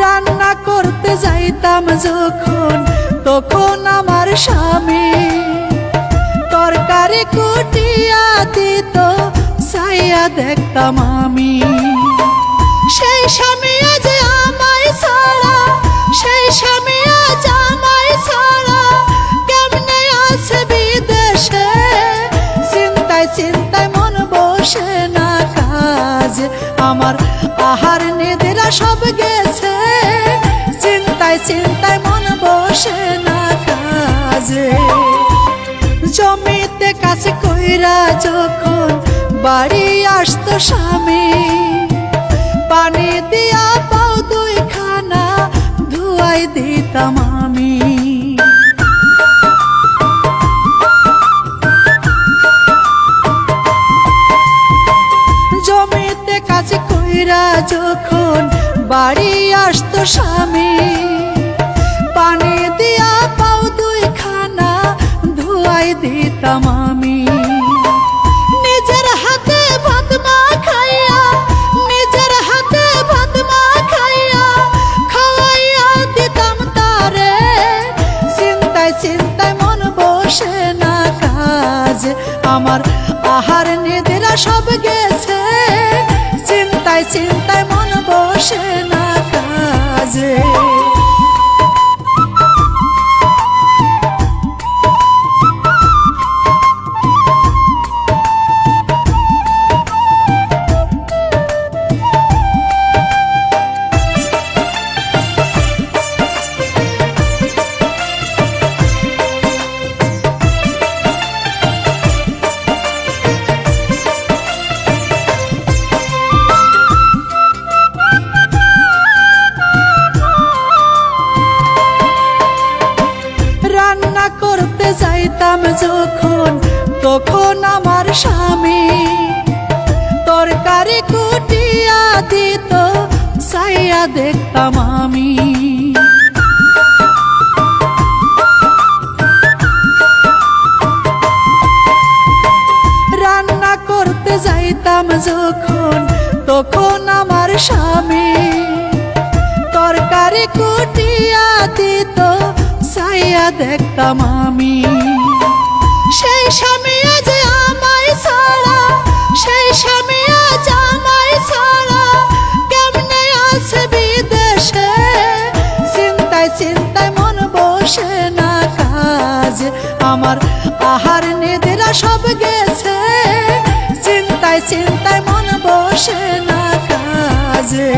রান্না করতে যাইতাম যখন তখন আমার স্বামী তরকারি কুটিয়া দিত চাইয়া দেখতাম আমি। সেই স্বামী আজ আমায় ছাড়া, সেই স্বামী আজ আমায় ছাড়া কেমনে আছে বিদেশে। চিন্তায় চিন্তায় মন বসে না কাজ আমার, আহার নিদ্রা সব গেছে। চিন্তায় চিন্তায় মন বসে না কাজে। জমিতে কাজ কইরা যখন বাড়ি আসতো স্বামী পানি দিয়া পাও দুইখানা ধুয়াই দিতাম আমি। জমিতে কাজ কইরা যখন বাড়ি আসতো স্বামী পানি দিয়া পাও দুইখানা ধুয়াই দিতাম আমি। নিজের হাতে ভাত মা খাইয়া, নিজের হাতে ভাত মা খাইয়া খাওয়াইয়া দিতাম তারে। চিন্তায় চিন্তায় মন বসে না কাজ আমার, আহার নিদ্রা সব গেছে। চিন্তায় চিন্তায় মন বসে না কাজে। রান্না করতে যাইতাম যখন তখন আমার স্বামী তরকারি কুটিয়া দিত চাইয়া দেখতাম আমি। রান্না করতে যাইতাম যখন তখন আমার স্বামী তরকারি কুটিয়া দিত চাইয়া দেখতাম আমি। সেই স্বামী আজ আমায় ছাড়া, সেই স্বামী আজ আমায় ছাড়া কেমনে আছে বিদেশে। চিন্তায় চিন্তায় মন বসে না কাজ আমার, আহার নিদ্রা সব গেছে। চিন্তায় চিন্তায় মন বসে না কাজে।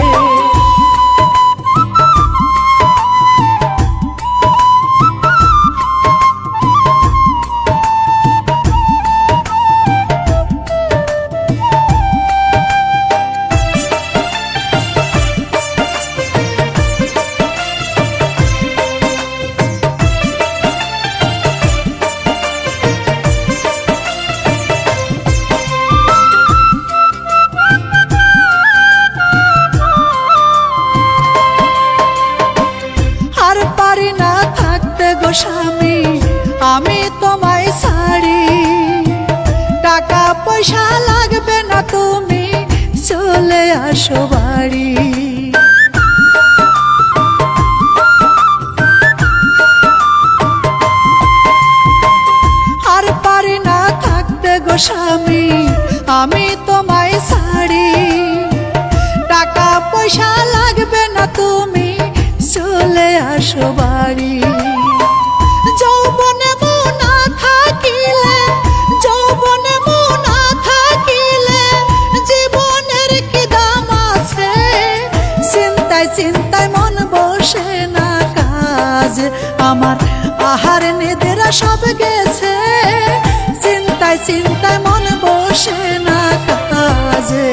স্বামী আমি তোমায় ছাড়ি, টাকা পয়সা লাগবে না তুমি চলে আসো বাড়ি। আর পারি না থাকতে গো স্বামী আমি তোমায় ছাড়ি, টাকা পয়সা লাগবে না তুমি চলে আসো বাড়ি। যৌবনে মনা থাকিলে, যৌবনে মনা থাকিলে জীবনের কি দাম আছে। চিন্তায় চিন্তায় মন বসে না কাজ আমার, আহার নিদ্রা সব গেছে। চিন্তায় চিন্তায় মন বসে না কাজে।